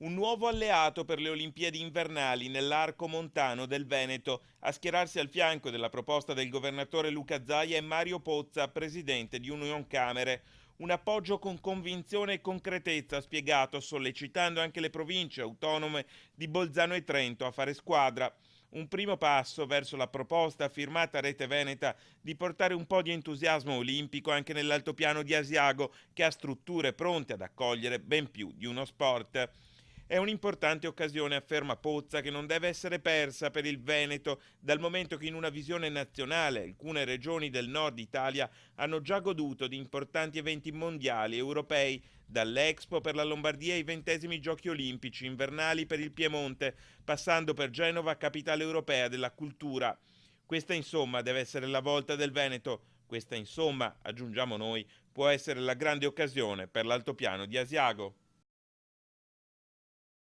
Un nuovo alleato per le Olimpiadi invernali nell'arco montano del Veneto. A schierarsi al fianco della proposta del governatore Luca Zaia è Mario Pozza, presidente di Unioncamere. Un appoggio con convinzione e concretezza, ha spiegato, sollecitando anche le province autonome di Bolzano e Trento a fare squadra. Un primo passo verso la proposta firmata a Rete Veneta di portare un po' di entusiasmo olimpico anche nell'altopiano di Asiago, che ha strutture pronte ad accogliere ben più di uno sport. È un'importante occasione, afferma Pozza, che non deve essere persa per il Veneto, dal momento che in una visione nazionale alcune regioni del nord Italia hanno già goduto di importanti eventi mondiali e europei, dall'Expo per la Lombardia ai XX Giochi Olimpici invernali per il Piemonte, passando per Genova, capitale europea della cultura. Questa insomma deve essere la volta del Veneto. Questa insomma, aggiungiamo noi, può essere la grande occasione per l'altopiano di Asiago.